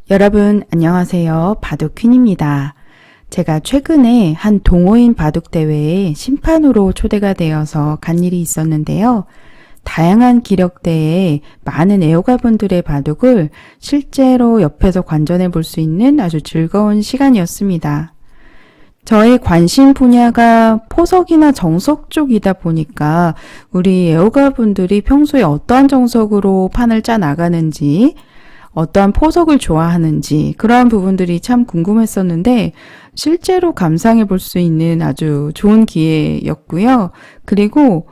여러분 안녕하세요. 바둑퀸입니다. 제가 최근에 한 동호인 바둑대회에 심판으로 초대가 되어서 간 일이 있었는데요. 다양한 기력대에 많은 애호가분들의 바둑을 실제로 옆에서 관전해 볼 수 있는 아주 즐거운 시간이었습니다. 저의 관심 분야가 포석이나 정석 쪽이다 보니까 우리 애호가분들이 평소에 어떠한 정석으로 판을 짜 나가는지 어떠한 포석을 좋아하는지 그러한 부분들이 참 궁금했었는데 실제로 감상해 볼 수 있는 아주 좋은 기회였고요. 그리고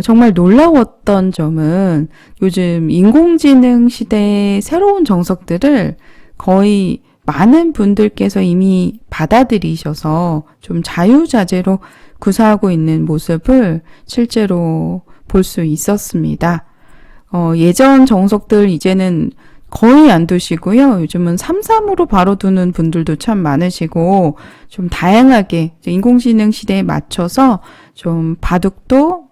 정말 놀라웠던 점은 요즘 인공지능 시대의 새로운 정석들을 거의 많은 분들께서 이미 받아들이셔서 좀 자유자재로 구사하고 있는 모습을 실제로 볼 수 있었습니다. 예전 정석들 이제는 거의 안 두시고요. 요즘은 3-3으로 바로 두는 분들도 참 많으시고 좀 다양하게 인공지능 시대에 맞춰서 좀 바둑도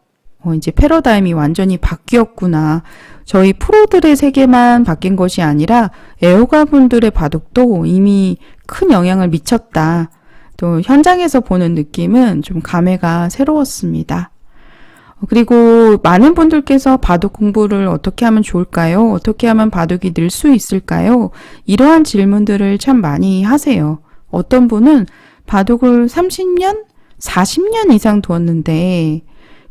이제 패러다임이 완전히 바뀌었구나. 저희 프로들의 세계만 바뀐 것이 아니라 애호가분들의 바둑도 이미 큰 영향을 미쳤다. 또 현장에서 보는 느낌은 좀 감회가 새로웠습니다. 그리고 많은 분들께서 바둑 공부를 어떻게 하면 좋을까요? 어떻게 하면 바둑이 늘 수 있을까요? 이러한 질문들을 참 많이 하세요. 어떤 분은 바둑을 30년, 40년 이상 두었는데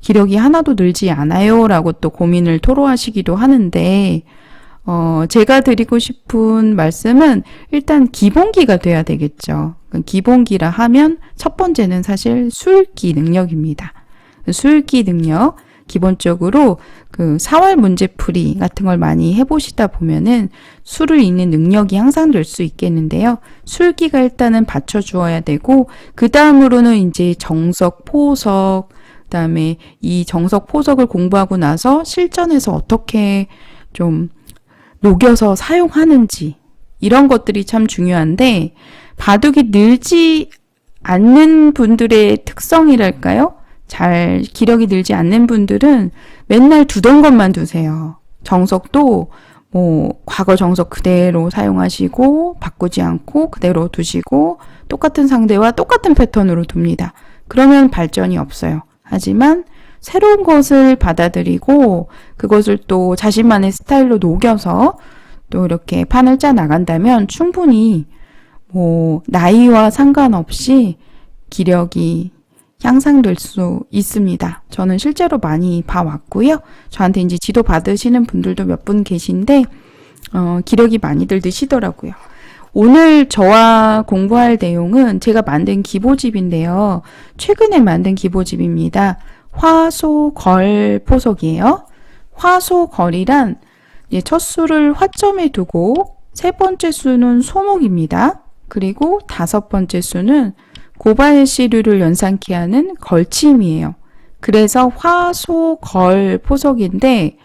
기력이 하나도 늘지 않아요 라고 또 고민을 토로하시기도 하는데 제가 드리고 싶은 말씀은 일단 기본기가 돼야 되겠죠. 기본기라 하면 첫 번째는 사실 수읽기 능력입니다. 수읽기 능력, 기본적으로 그 사활 문제풀이 같은 걸 많이 해보시다 보면은 수를 읽는 능력이 향상될 수 있겠는데요. 수읽기가 일단은 받쳐주어야 되고, 그 다음으로는 이제 정석, 포석, 그 다음에 이 정석, 포석을 공부하고 나서 실전에서 어떻게 좀 녹여서 사용하는지, 이런 것들이 참 중요한데, 바둑이 늘지 않는 분들의 특성이랄까요? 잘 기력이 늘지 않는 분들은 맨날 두던 것만 두세요. 정석도 과거 정석 그대로 사용하시고 바꾸지 않고 그대로 두시고 똑같은 상대와 똑같은 패턴으로 둡니다. 그러면 발전이 없어요. 하지만 새로운 것을 받아들이고 그것을 또 자신만의 스타일로 녹여서 또 이렇게 판을 짜 나간다면 충분히 나이와 상관없이 기력이 향상될 수 있습니다. 저는 실제로 많이 봐왔고요. 저한테 이제 지도 받으시는 분들도 몇 분 계신데 기력이 많이들 드시더라고요. 오늘 저와 공부할 내용은 제가 만든 기보집인데요. 최근에 만든 기보집입니다. 화소걸 포석이에요. 화소걸이란 첫 수를 화점에 두고 세 번째 수는 소목입니다. 그리고 다섯 번째 수는 고발시류를 연상케 하는 걸침이에요. 그래서 화소걸 포석인데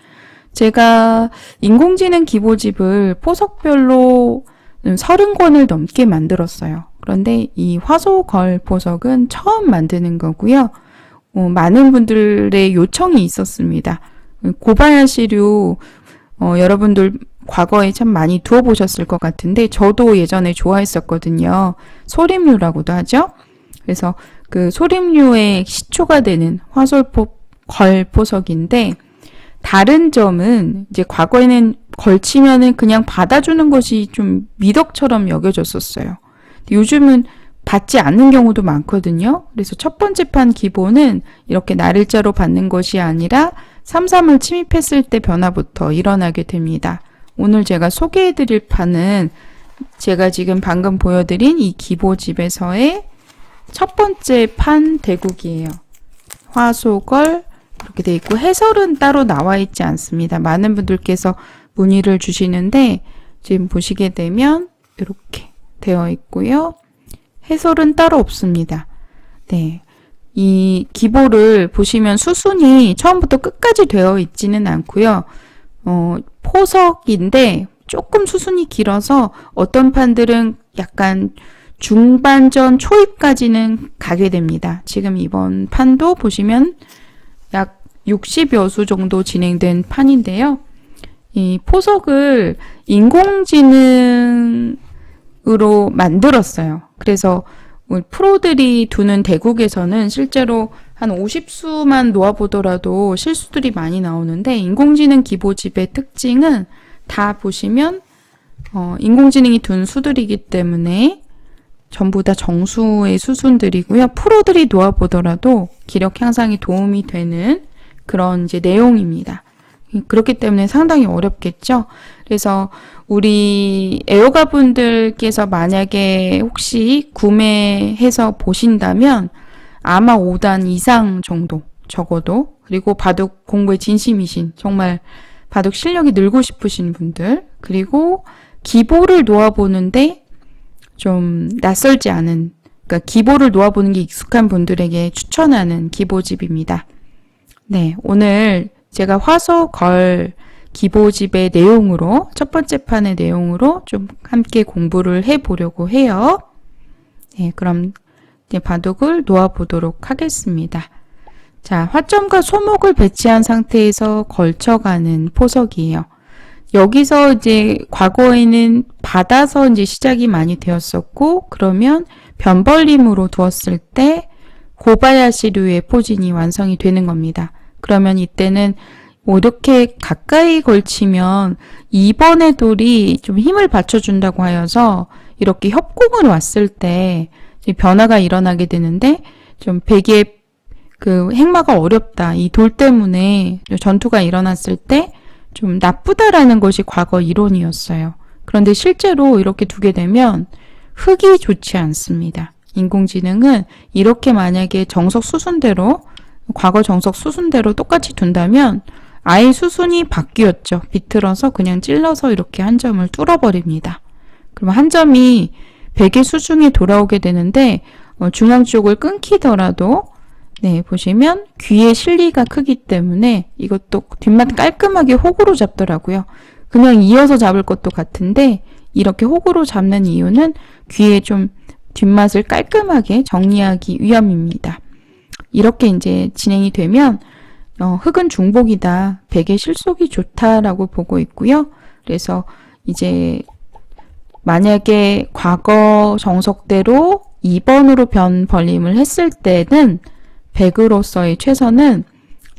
제가 인공지능 기보집을 포석별로 30권을 넘게 만들었어요. 그런데 이 화소걸 포석은 처음 만드는 거고요. 많은 분들의 요청이 있었습니다. 고발시류 여러분들 과거에 참 많이 두어보셨을 것 같은데 저도 예전에 좋아했었거든요. 소림류라고도 하죠. 그래서 그 소림류의 시초가 되는 화솔걸 포석인데 다른 점은 이제 과거에는 걸치면은 그냥 받아주는 것이 좀 미덕처럼 여겨졌었어요. 요즘은 받지 않는 경우도 많거든요. 그래서 첫 번째 판 기본은 이렇게 날일자로 받는 것이 아니라 3-3을 침입했을 때 변화부터 일어나게 됩니다. 오늘 제가 소개해드릴 판은 제가 지금 방금 보여드린 이 기보집에서의 첫 번째 판 대국이에요. 화소걸 이렇게 돼 있고 해설은 따로 나와 있지 않습니다. 많은 분들께서 문의를 주시는데 지금 보시게 되면 이렇게 되어 있고요. 해설은 따로 없습니다. 네. 이 기보를 보시면 수순이 처음부터 끝까지 되어 있지는 않고요. 포석인데 조금 수순이 길어서 어떤 판들은 약간 중반전 초입까지는 가게 됩니다. 지금 이번 판도 보시면 약 60여 수 정도 진행된 판인데요. 이 포석을 인공지능으로 만들었어요. 그래서 우리 프로들이 두는 대국에서는 실제로 한 50수만 놓아보더라도 실수들이 많이 나오는데, 인공지능 기보집의 특징은 다 보시면 인공지능이 둔 수들이기 때문에 전부 다 정수의 수순들이고요. 프로들이 놓아보더라도 기력 향상에 도움이 되는 그런 이제 내용입니다. 그렇기 때문에 상당히 어렵겠죠. 그래서 우리 애호가 분들께서 만약에 혹시 구매해서 보신다면 아마 5단 이상 정도 적어도, 그리고 바둑 공부에 진심이신, 정말 바둑 실력이 늘고 싶으신 분들, 그리고 기보를 놓아보는데 좀 낯설지 않은, 그러니까 기보를 놓아보는 게 익숙한 분들에게 추천하는 기보집입니다. 네, 오늘 제가 화소 걸 기보집의 내용으로, 첫 번째 판의 내용으로 좀 함께 공부를 해보려고 해요. 네, 그럼 이제 바둑을 놓아보도록 하겠습니다. 자, 화점과 소목을 배치한 상태에서 걸쳐가는 포석이에요. 여기서 이제 과거에는 받아서 이제 시작이 많이 되었었고, 그러면 변벌림으로 두었을 때 고바야시류의 포진이 완성이 되는 겁니다. 그러면 이때는 이렇게 가까이 걸치면 2번의 돌이 좀 힘을 받쳐준다고 하여서 이렇게 협공을 왔을 때 변화가 일어나게 되는데, 좀 백의 그 행마가 어렵다, 이 돌 때문에 전투가 일어났을 때 좀 나쁘다라는 것이 과거 이론이었어요. 그런데 실제로 이렇게 두게 되면 흙이 좋지 않습니다. 인공지능은 이렇게 만약에 정석 수순대로, 과거 정석 수순대로 똑같이 둔다면 아예 수순이 바뀌었죠. 비틀어서 그냥 찔러서 이렇게 한 점을 뚫어버립니다. 그러면 한 점이 백의 수중에 돌아오게 되는데, 중앙 쪽을 끊기더라도, 네, 보시면 귀의 실리가 크기 때문에 이것도 뒷맛 깔끔하게 호구로 잡더라고요. 그냥 이어서 잡을 것도 같은데 이렇게 호구로 잡는 이유는 귀에 좀 뒷맛을 깔끔하게 정리하기 위함입니다. 이렇게 이제 진행이 되면 흙은 중복이다, 백의 실속이 좋다라고 보고 있고요. 그래서 이제 만약에 과거 정석대로 2번으로 변벌림을 했을 때는 백으로서의 최선은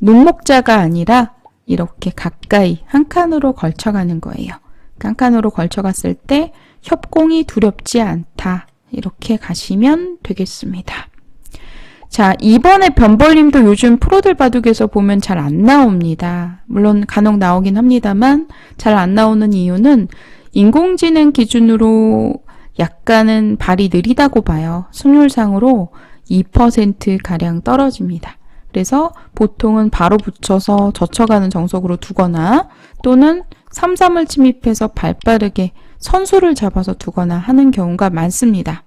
눈목자가 아니라 이렇게 가까이 한 칸으로 걸쳐가는 거예요. 한 칸으로 걸쳐갔을 때 협공이 두렵지 않다, 이렇게 가시면 되겠습니다. 자, 2번의 변벌림도 요즘 프로들 바둑에서 보면 잘 안 나옵니다. 물론 간혹 나오긴 합니다만 잘 안 나오는 이유는 인공지능 기준으로 약간은 발이 느리다고 봐요. 승률상으로 2%가량 떨어집니다. 그래서 보통은 바로 붙여서 젖혀가는 정석으로 두거나, 또는 3-3을 침입해서 발빠르게 선수를 잡아서 두거나 하는 경우가 많습니다.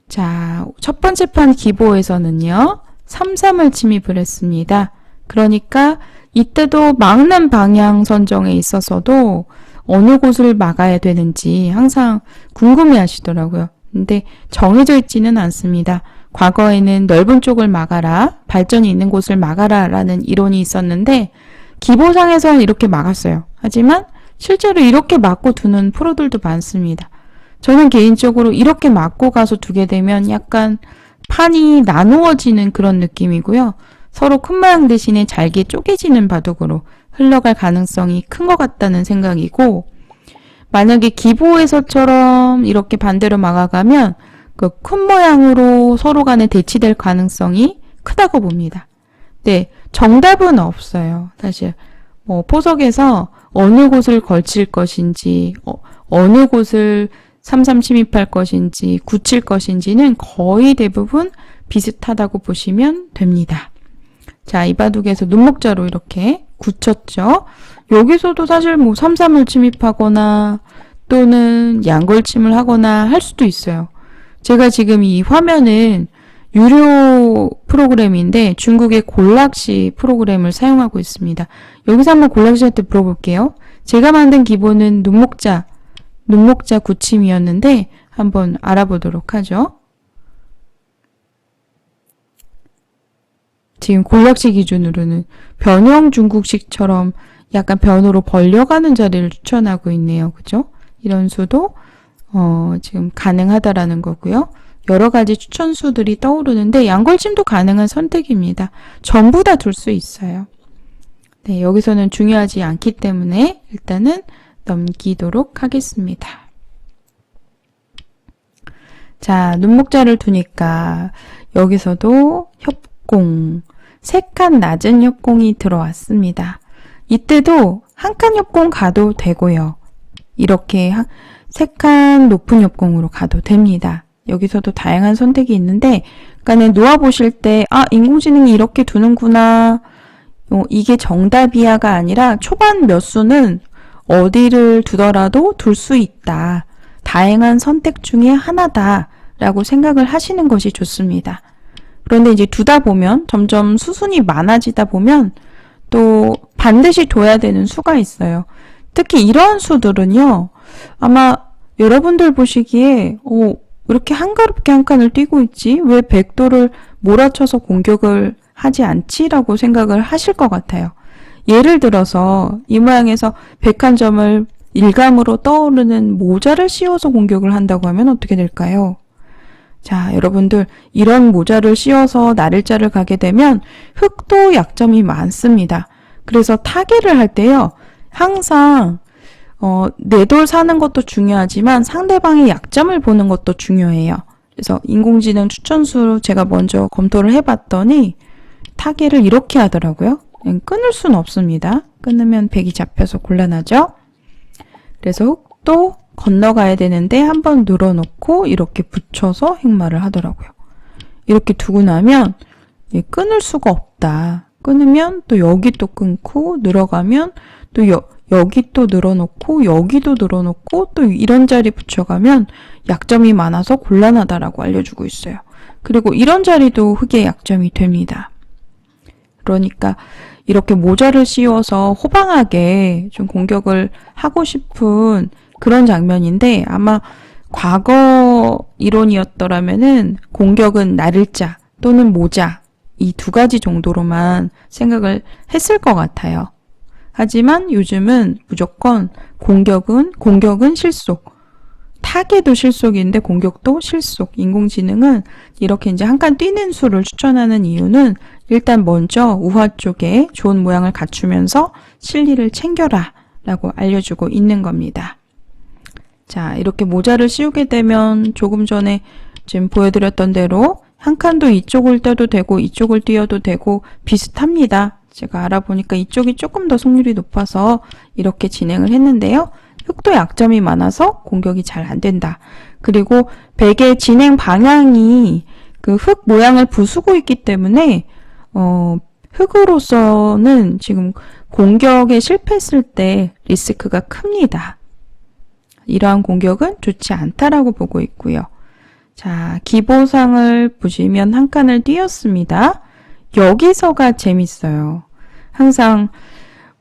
자, 첫 번째 판 기보에서는요, 3-3을 침입을 했습니다. 그러니까 이때도 막는 방향 선정에 있어서도 어느 곳을 막아야 되는지 항상 궁금해 하시더라고요. 근데 정해져 있지는 않습니다. 과거에는 넓은 쪽을 막아라, 발전이 있는 곳을 막아라 라는 이론이 있었는데 기보상에서는 이렇게 막았어요. 하지만 실제로 이렇게 막고 두는 프로들도 많습니다. 저는 개인적으로 이렇게 막고 가서 두게 되면 약간 판이 나누어지는 그런 느낌이고요. 서로 큰 모양 대신에 잘게 쪼개지는 바둑으로 흘러갈 가능성이 큰 것 같다는 생각이고, 만약에 기보에서처럼 이렇게 반대로 막아가면 그 큰 모양으로 서로 간에 대치될 가능성이 크다고 봅니다. 네, 정답은 없어요. 사실 포석에서 어느 곳을 걸칠 것인지, 어느 곳을 3-3 침입할 것인지, 굳힐 것인지는 거의 대부분 비슷하다고 보시면 됩니다. 자, 이 바둑에서 눈목자로 이렇게 굳혔죠. 여기서도 사실 3-3을 침입하거나 또는 양걸침을 하거나 할 수도 있어요. 제가 지금 이 화면은 유료 프로그램인데 중국의 골락시 프로그램을 사용하고 있습니다. 여기서 한번 골락시한테 물어볼게요. 제가 만든 기본은 눈목자 굳힘이었는데 한번 알아보도록 하죠. 지금 골락시 기준으로는 변형 중국식처럼 약간 변으로 벌려가는 자리를 추천하고 있네요. 그죠? 이런 수도 지금 가능하다라는 거고요. 여러 가지 추천수들이 떠오르는데 양골침도 가능한 선택입니다. 전부 다 둘 수 있어요. 네, 여기서는 중요하지 않기 때문에 일단은 넘기도록 하겠습니다. 자, 눈목자를 두니까 여기서도 협공, 3칸 낮은 협공이 들어왔습니다. 이때도 한 칸 협공 가도 되고요. 이렇게 3칸 높은 협공으로 가도 됩니다. 여기서도 다양한 선택이 있는데, 그러니까 놓아보실 때, 인공지능이 이렇게 두는구나. 이게 정답이야가 아니라 초반 몇 수는 어디를 두더라도 둘 수 있다. 다양한 선택 중에 하나다. 라고 생각을 하시는 것이 좋습니다. 그런데 이제 두다 보면 점점 수순이 많아지다 보면 또 반드시 둬야 되는 수가 있어요. 특히 이런 수들은요. 아마 여러분들 보시기에 이렇게 한가롭게 한 칸을 띄고 있지? 왜 백도를 몰아쳐서 공격을 하지 않지? 라고 생각을 하실 것 같아요. 예를 들어서 이 모양에서 101점을 일감으로 떠오르는 모자를 씌워서 공격을 한다고 하면 어떻게 될까요? 자, 여러분들 이런 모자를 씌워서 날일자를 가게 되면 흑도 약점이 많습니다. 그래서 타개를 할 때요. 항상 내 돌 사는 것도 중요하지만 상대방의 약점을 보는 것도 중요해요. 그래서 인공지능 추천수로 제가 먼저 검토를 해봤더니 타개를 이렇게 하더라고요. 끊을 수는 없습니다. 끊으면 백이 잡혀서 곤란하죠. 그래서 흑도 건너가야 되는데 한번 늘어놓고 이렇게 붙여서 행마를 하더라고요. 이렇게 두고 나면 끊을 수가 없다. 끊으면 또 여기 또 끊고 늘어가면 또 여기 또 늘어놓고 여기도 늘어놓고 또 이런 자리 붙여가면 약점이 많아서 곤란하다라고 알려주고 있어요. 그리고 이런 자리도 흑의 약점이 됩니다. 그러니까 이렇게 모자를 씌워서 호방하게 좀 공격을 하고 싶은 그런 장면인데 아마 과거 이론이었더라면은 공격은 날일자 또는 모자 이 두 가지 정도로만 생각을 했을 것 같아요. 하지만 요즘은 무조건 공격은 실속, 타개도 실속인데 공격도 실속. 인공지능은 이렇게 이제 한 칸 뛰는 수를 추천하는 이유는 일단 먼저 우화 쪽에 좋은 모양을 갖추면서 실리를 챙겨라 라고 알려주고 있는 겁니다. 자, 이렇게 모자를 씌우게 되면 조금 전에 지금 보여드렸던 대로 한 칸도 이쪽을 떼도 되고 이쪽을 띄어도 되고 비슷합니다. 제가 알아보니까 이쪽이 조금 더 승률이 높아서 이렇게 진행을 했는데요. 흑도 약점이 많아서 공격이 잘 안 된다. 그리고 백의 진행 방향이 그 흑 모양을 부수고 있기 때문에 흑으로서는 지금 공격에 실패했을 때 리스크가 큽니다. 이러한 공격은 좋지 않다라고 보고 있고요. 자, 기보상을 보시면 한 칸을 띄었습니다. 여기서가 재밌어요. 항상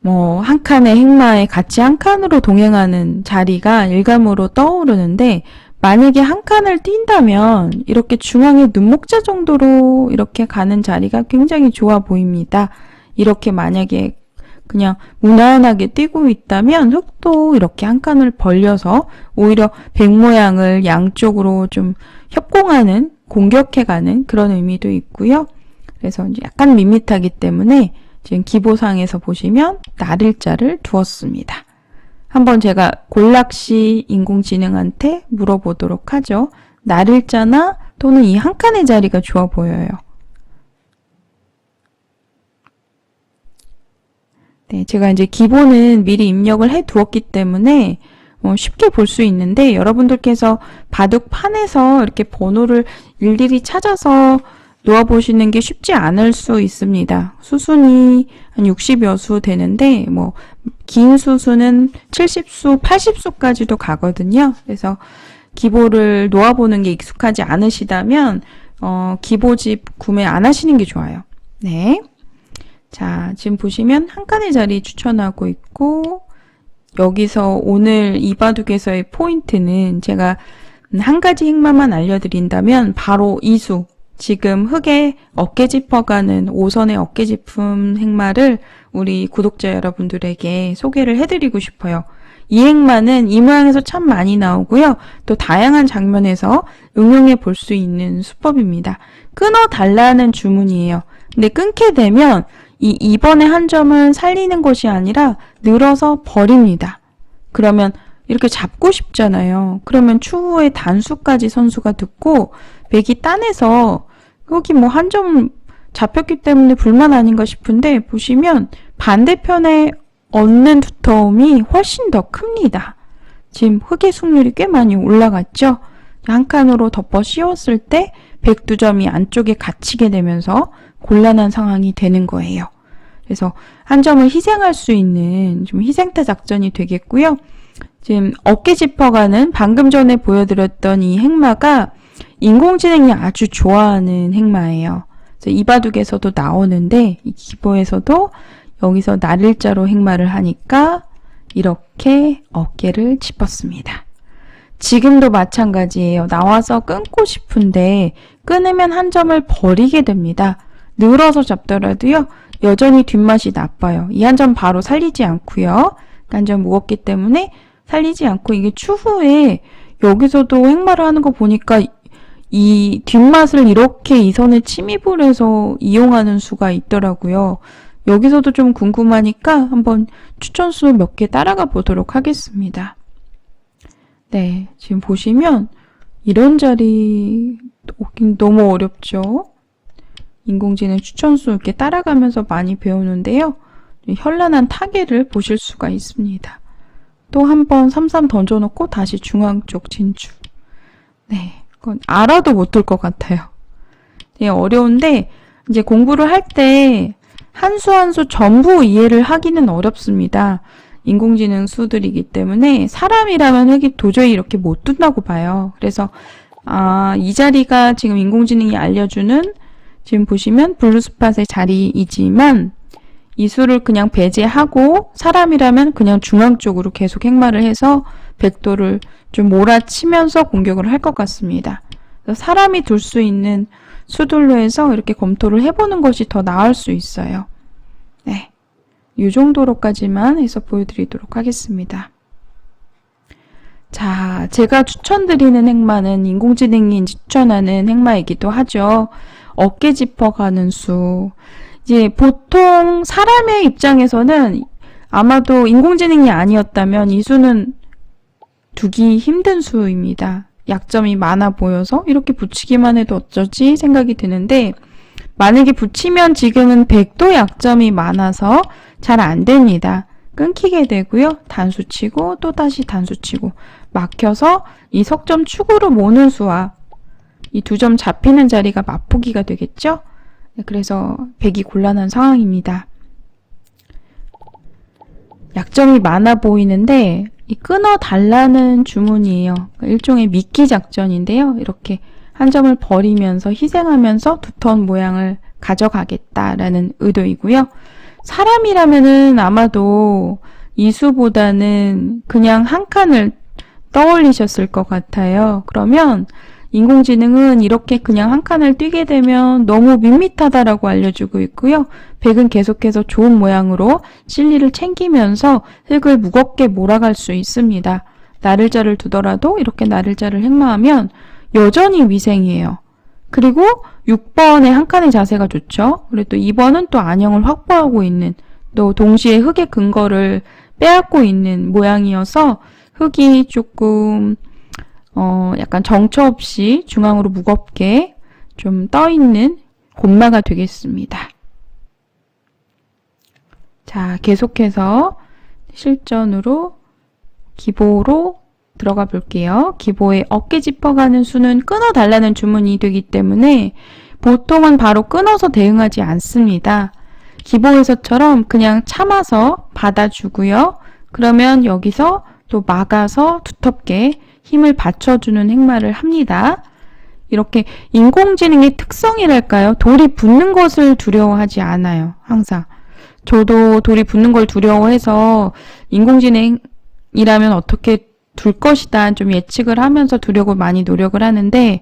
한 칸의 행마에 같이 한 칸으로 동행하는 자리가 일감으로 떠오르는데 만약에 한 칸을 띈다면 이렇게 중앙에 눈목자 정도로 이렇게 가는 자리가 굉장히 좋아 보입니다. 이렇게 만약에 그냥 무난하게 뛰고 있다면 흑도 이렇게 한 칸을 벌려서 오히려 백 모양을 양쪽으로 좀 협공하는, 공격해가는 그런 의미도 있고요. 그래서 이제 약간 밋밋하기 때문에 지금 기보상에서 보시면 날일자를 두었습니다. 한번 제가 골락시 인공지능한테 물어보도록 하죠. 날일자나 또는 이 한 칸의 자리가 좋아 보여요. 네, 제가 이제 기본은 미리 입력을 해 두었기 때문에 쉽게 볼 수 있는데 여러분들께서 바둑판에서 이렇게 번호를 일일이 찾아서 놓아보시는 게 쉽지 않을 수 있습니다. 수순이 한 60여 수 되는데 긴 수순은 70수, 80수까지도 가거든요. 그래서 기보를 놓아보는 게 익숙하지 않으시다면 기보집 구매 안 하시는 게 좋아요. 네. 자, 지금 보시면 한 칸의 자리 추천하고 있고 여기서 오늘 이 바둑에서의 포인트는 제가 한 가지 행마만 알려드린다면 바로 이수 지금 흑의 어깨 짚어가는 5선의 어깨 짚음 행마를 우리 구독자 여러분들에게 소개를 해드리고 싶어요. 이 행마는 이 모양에서 참 많이 나오고요. 또 다양한 장면에서 응용해 볼 수 있는 수법입니다. 끊어달라는 주문이에요. 근데 끊게 되면 이 2번의 한 점은 살리는 것이 아니라 늘어서 버립니다. 그러면 이렇게 잡고 싶잖아요. 그러면 추후에 단수까지 선수가 듣고 백이 따내서 여기 뭐 한 점 잡혔기 때문에 불만 아닌가 싶은데 보시면 반대편에 얻는 두터움이 훨씬 더 큽니다. 지금 흑의 승률이 꽤 많이 올라갔죠? 한 칸으로 덮어 씌웠을 때 백두점이 안쪽에 갇히게 되면서 곤란한 상황이 되는 거예요. 그래서 한 점을 희생할 수 있는 좀 희생타 작전이 되겠고요. 지금 어깨 짚어가는 방금 전에 보여드렸던 이 행마가 인공지능이 아주 좋아하는 행마예요. 그래서 이 바둑에서도 나오는데 이 기보에서도 여기서 날일자로 행마를 하니까 이렇게 어깨를 짚었습니다. 지금도 마찬가지예요. 나와서 끊고 싶은데 끊으면 한 점을 버리게 됩니다. 늘어서 잡더라도요. 여전히 뒷맛이 나빠요. 이 한 점 바로 살리지 않고요. 한 점 무겁기 때문에 살리지 않고 이게 추후에 여기서도 행마를 하는 거 보니까 이 뒷맛을 이렇게 이 선에 침입을 해서 이용하는 수가 있더라고요. 여기서도 좀 궁금하니까 한번 추천수 몇 개 따라가 보도록 하겠습니다. 네, 지금 보시면 이런 자리 오긴 너무 어렵죠. 인공지능 추천수 이렇게 따라가면서 많이 배우는데요. 현란한 타개를 보실 수가 있습니다. 또 한 번 3-3 던져놓고 다시 중앙 쪽 진출. 네, 그건 알아도 못할 것 같아요. 네, 어려운데 이제 공부를 할 때 한 수 한 수 전부 이해를 하기는 어렵습니다. 인공지능 수들이기 때문에 사람이라면 흙이 도저히 이렇게 못 둔다고 봐요. 그래서 이 자리가 지금 인공지능이 알려주는 지금 보시면 블루스팟의 자리이지만 이 수를 그냥 배제하고 사람이라면 그냥 중앙 쪽으로 계속 행마를 해서 백도를 좀 몰아치면서 공격을 할 것 같습니다. 사람이 둘 수 있는 수들로 해서 이렇게 검토를 해보는 것이 더 나을 수 있어요. 네, 이 정도로까지만 해서 보여드리도록 하겠습니다. 자, 제가 추천드리는 행마는 인공지능이 추천하는 행마이기도 하죠. 어깨 짚어가는 수. 이제 보통 사람의 입장에서는 아마도 인공지능이 아니었다면 이 수는 두기 힘든 수입니다. 약점이 많아 보여서 이렇게 붙이기만 해도 어쩌지 생각이 드는데 만약에 붙이면 지금은 백도 약점이 많아서 잘 안 됩니다. 끊기게 되고요. 단수 치고 또 다시 단수 치고 막혀서 이 석점 축으로 모는 수와 이 두 점 잡히는 자리가 맞보기가 되겠죠? 그래서 백이 곤란한 상황입니다. 약점이 많아 보이는데 이 끊어달라는 주문이에요. 일종의 미끼 작전인데요. 이렇게 한 점을 버리면서 희생하면서 두터운 모양을 가져가겠다라는 의도이고요. 사람이라면은 아마도 이 수보다는 그냥 한 칸을 떠올리셨을 것 같아요. 그러면 인공지능은 이렇게 그냥 한 칸을 뛰게 되면 너무 밋밋하다라고 알려주고 있고요. 백은 계속해서 좋은 모양으로 실리를 챙기면서 흙을 무겁게 몰아갈 수 있습니다. 나를자를 두더라도 이렇게 나를자를 행마하면 여전히 위생이에요. 그리고 6번의 한 칸의 자세가 좋죠. 그리고 또 2번은 또 안형을 확보하고 있는 또 동시에 흙의 근거를 빼앗고 있는 모양이어서 흙이 조금 약간 정처 없이 중앙으로 무겁게 좀 떠있는 곤마가 되겠습니다. 자, 계속해서 실전으로 기보로 들어가 볼게요. 기보에 어깨 짚어가는 수는 끊어달라는 주문이 되기 때문에 보통은 바로 끊어서 대응하지 않습니다. 기보에서처럼 그냥 참아서 받아주고요. 그러면 여기서 또 막아서 두텁게 힘을 받쳐주는 행마를 합니다. 이렇게 인공지능의 특성이랄까요? 돌이 붙는 것을 두려워하지 않아요. 항상. 저도 돌이 붙는 걸 두려워해서 인공지능이라면 어떻게 둘 것이다 좀 예측을 하면서 두려고 많이 노력을 하는데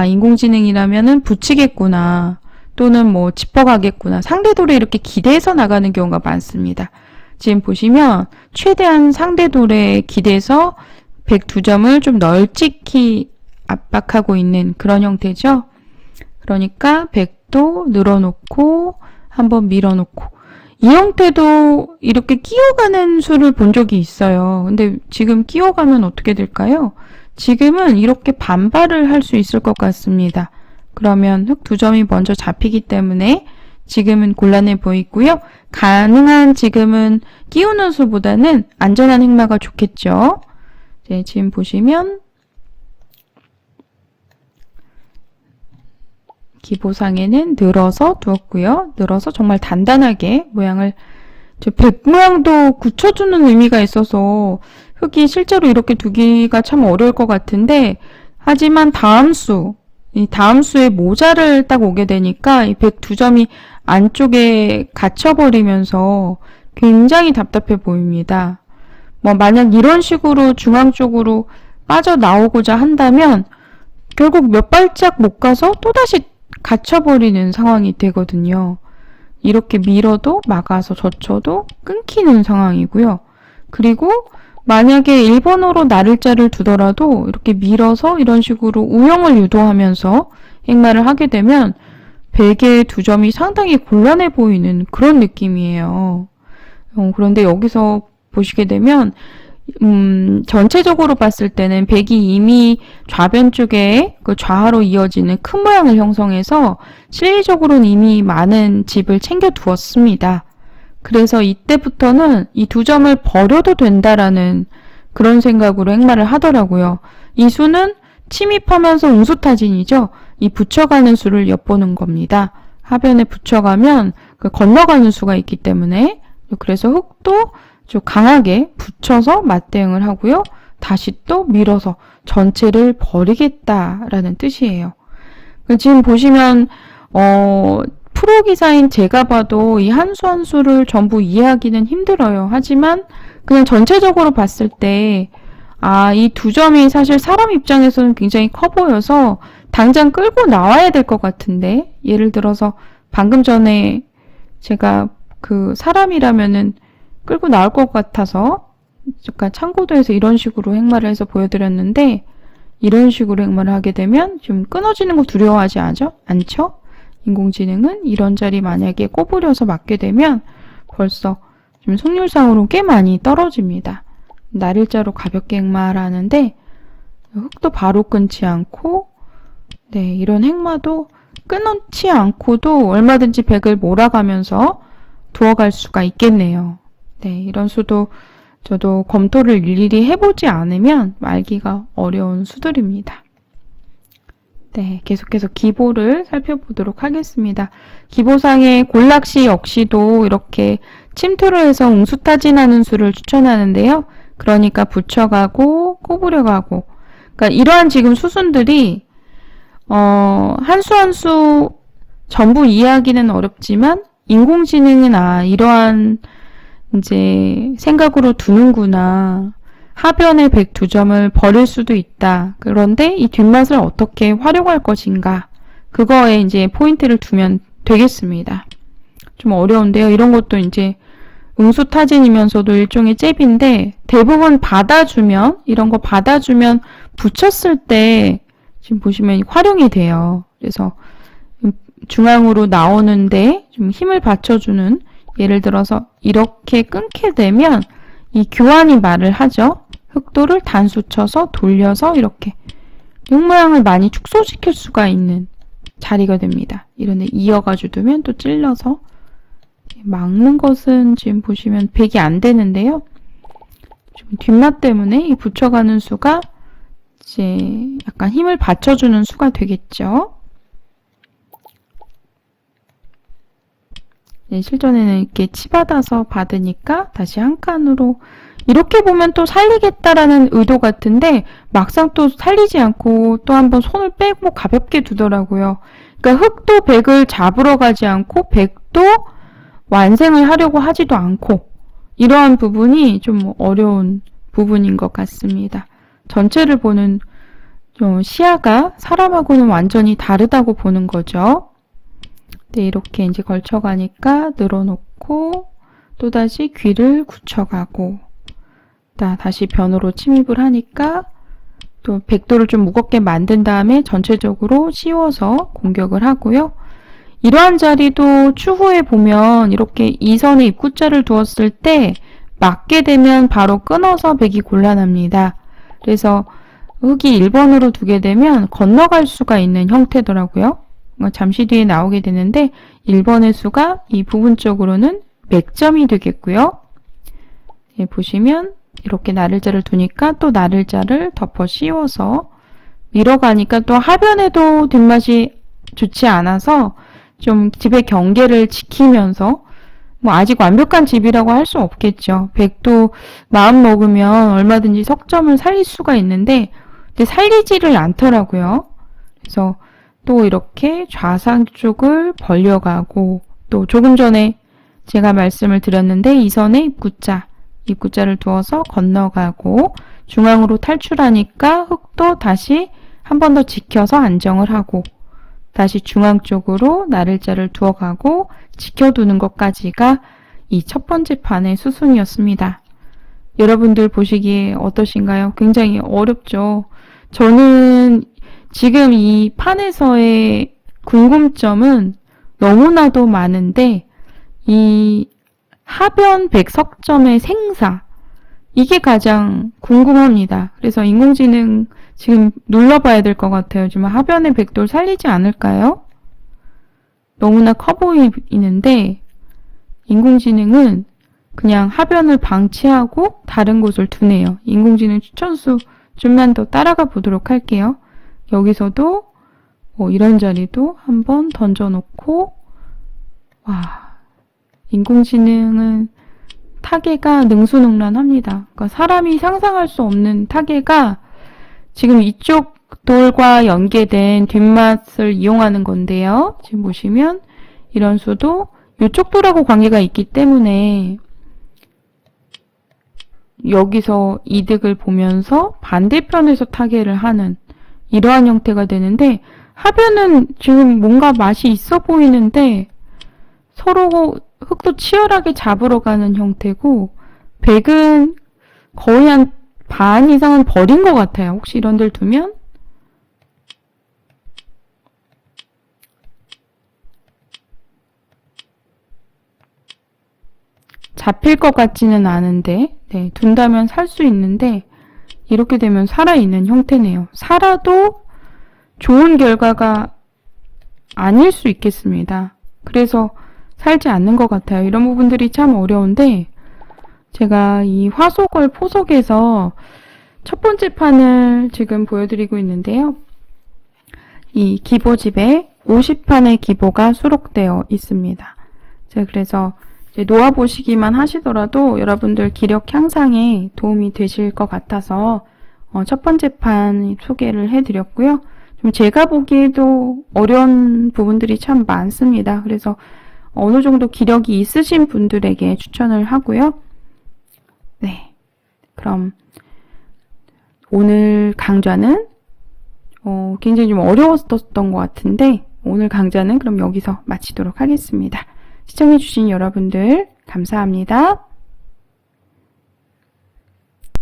인공지능이라면은 붙이겠구나. 또는 뭐 짚어가겠구나. 상대돌에 이렇게 기대서 나가는 경우가 많습니다. 지금 보시면 최대한 상대돌에 기대서 102점을 좀 널찍히 압박하고 있는 그런 형태죠. 그러니까 100도 늘어놓고 한번 밀어놓고, 이 형태도 이렇게 끼워가는 수를 본 적이 있어요. 근데 지금 끼워가면 어떻게 될까요? 지금은 이렇게 반발을 할 수 있을 것 같습니다. 그러면 흑 2점이 먼저 잡히기 때문에 지금은 곤란해 보이고요. 가능한 지금은 끼우는 수보다는 안전한 행마가 좋겠죠. 네, 지금 보시면 기보상에는 늘어서 두었고요. 늘어서 정말 단단하게 모양을, 백 모양도 굳혀주는 의미가 있어서 흙이 실제로 이렇게 두기가 참 어려울 것 같은데, 하지만 이 다음 수의 모자를 딱 오게 되니까 이 102점이 안쪽에 갇혀버리면서 굉장히 답답해 보입니다. 뭐 만약 이런 식으로 중앙 쪽으로 빠져나오고자 한다면 결국 몇 발짝 못 가서 또다시 갇혀버리는 상황이 되거든요. 이렇게 밀어도 막아서 젖혀도 끊기는 상황이고요. 그리고 만약에 1번으로 나를자를 두더라도 이렇게 밀어서 이런 식으로 우영을 유도하면서 행마를 하게 되면 베개의 2점이 상당히 곤란해 보이는 그런 느낌이에요. 그런데 여기서 보시게 되면 전체적으로 봤을 때는 백이 이미 좌변 쪽에 그 좌하로 이어지는 큰 모양을 형성해서 실리적으로는 이미 많은 집을 챙겨 두었습니다. 그래서 이때부터는 이 2점을 버려도 된다라는 그런 생각으로 행마를 하더라고요. 이 수는 침입하면서 응수타진이죠. 이 붙여가는 수를 엿보는 겁니다. 하변에 붙여가면 그 건너가는 수가 있기 때문에, 그래서 흙도 좀 강하게 붙여서 맞대응을 하고요. 다시 또 밀어서 전체를 버리겠다라는 뜻이에요. 지금 보시면 프로 기사인 제가 봐도 이 한 수 한 수를 전부 이해하기는 힘들어요. 하지만 그냥 전체적으로 봤을 때 이 2점이 사실 사람 입장에서는 굉장히 커 보여서 당장 끌고 나와야 될 것 같은데, 예를 들어서 방금 전에 제가 그 사람이라면은 끌고 나올 것 같아서 약간 참고도에서 이런 식으로 행마를 해서 보여드렸는데, 이런 식으로 행마를 하게 되면 좀 끊어지는 거 두려워하지 않죠? 인공지능은 이런 자리 만약에 꼬부려서 맞게 되면 벌써 좀 승률상으로 꽤 많이 떨어집니다. 날일자로 가볍게 행마를 하는데 흙도 바로 끊지 않고, 네, 이런 행마도 끊지 않고도 얼마든지 백을 몰아가면서 두어갈 수가 있겠네요. 네, 이런 수도 저도 검토를 일일이 해보지 않으면 알기가 어려운 수들입니다. 네, 계속해서 기보를 살펴보도록 하겠습니다. 기보상의 골락시 역시도 이렇게 침투를 해서 웅수타진하는 수를 추천하는데요. 그러니까 붙여가고 꼬부려가고, 그러니까 이러한 지금 수순들이 한 수 한 수 전부 이해하기는 어렵지만 인공지능은 이러한 이제 생각으로 두는구나. 하변의 102점을 버릴 수도 있다. 그런데 이 뒷맛을 어떻게 활용할 것인가. 그거에 이제 포인트를 두면 되겠습니다. 좀 어려운데요. 이런 것도 이제 응수타진이면서도 일종의 잽인데, 대부분 받아주면, 이런 거 받아주면 붙였을 때 지금 보시면 활용이 돼요. 그래서 중앙으로 나오는데 좀 힘을 받쳐주는, 예를 들어서 이렇게 끊게 되면 이 교환이 말을 하죠. 흑도를 단수 쳐서 돌려서 이렇게 흙 모양을 많이 축소시킬 수가 있는 자리가 됩니다. 이런데 이어가지고 두면 또 찔러서 막는 것은 지금 보시면 백이 안 되는데요. 좀 뒷맛 때문에 이 붙여가는 수가 이제 약간 힘을 받쳐주는 수가 되겠죠. 네, 실전에는 이렇게 치받아서 받으니까 다시 한 칸으로 이렇게 보면 또 살리겠다라는 의도 같은데 막상 또 살리지 않고 또 한번 손을 빼고 가볍게 두더라고요. 그러니까 흙도 백을 잡으러 가지 않고 백도 완생을 하려고 하지도 않고, 이러한 부분이 좀 어려운 부분인 것 같습니다. 전체를 보는 좀 시야가 사람하고는 완전히 다르다고 보는 거죠. 네, 이렇게 이제 걸쳐가니까 늘어놓고 또다시 귀를 굳혀가고 다시 변으로 침입을 하니까 또 백도를 좀 무겁게 만든 다음에 전체적으로 씌워서 공격을 하고요. 이러한 자리도 추후에 보면 이렇게 이선에 입구자를 두었을 때 맞게 되면 바로 끊어서 베기 곤란합니다. 그래서 흙이 1번으로 두게 되면 건너갈 수가 있는 형태더라고요. 잠시 뒤에 나오게 되는데 1번의 수가 이 부분적으로는 맥점이 되겠고요. 예, 보시면 이렇게 나를자를 두니까 또 나를자를 덮어 씌워서 밀어가니까 또 하변에도 뒷맛이 좋지 않아서 좀 집의 경계를 지키면서 뭐 아직 완벽한 집이라고 할 수 없겠죠. 백도 마음 먹으면 얼마든지 석점을 살릴 수가 있는데 근데 살리지를 않더라고요. 그래서 또 이렇게 좌상 쪽을 벌려가고 또 조금 전에 제가 말씀을 드렸는데 이 선에 입구자를 두어서 건너가고 중앙으로 탈출하니까 흙도 다시 한 번 더 지켜서 안정을 하고 다시 중앙 쪽으로 나를자를 두어가고 지켜두는 것까지가 이 첫 번째 판의 수순이었습니다. 여러분들 보시기에 어떠신가요? 굉장히 어렵죠? 저는 지금 이 판에서의 궁금점은 너무나도 많은데 이 하변 백석점의 생사 이게 가장 궁금합니다. 그래서 인공지능 지금 눌러봐야 될 것 같아요. 지금 하변의 백도를 살리지 않을까요? 너무나 커 보이는데 인공지능은 그냥 하변을 방치하고 다른 곳을 두네요. 인공지능 추천수 좀만 더 따라가 보도록 할게요. 여기서도 이런 자리도 한번 던져놓고 와, 인공지능은 타개가 능수능란합니다. 그러니까 사람이 상상할 수 없는 타개가 지금 이쪽 돌과 연계된 뒷맛을 이용하는 건데요. 지금 보시면 이런 수도 이쪽 돌하고 관계가 있기 때문에 여기서 이득을 보면서 반대편에서 타개를 하는 이러한 형태가 되는데 하변은 지금 뭔가 맛이 있어 보이는데 서로 흙도 치열하게 잡으러 가는 형태고 백은 거의 한 반 이상은 버린 것 같아요. 혹시 이런 데를 두면 잡힐 것 같지는 않은데 네, 둔다면 살 수 있는데 이렇게 되면 살아있는 형태네요. 살아도 좋은 결과가 아닐 수 있겠습니다. 그래서 살지 않는 것 같아요. 이런 부분들이 참 어려운데 제가 이 화소걸 포석에서 첫 번째 판을 지금 보여드리고 있는데요. 이 기보집에 50판의 기보가 수록되어 있습니다. 제가 그래서 이제 놓아보시기만 하시더라도 여러분들 기력 향상에 도움이 되실 것 같아서 첫 번째 판 소개를 해드렸고요. 좀 제가 보기에도 어려운 부분들이 참 많습니다. 그래서 어느 정도 기력이 있으신 분들에게 추천을 하고요. 네, 그럼 오늘 강좌는 굉장히 좀 어려웠던 것 같은데 오늘 강좌는 그럼 여기서 마치도록 하겠습니다. 시청해주신 여러분들 감사합니다.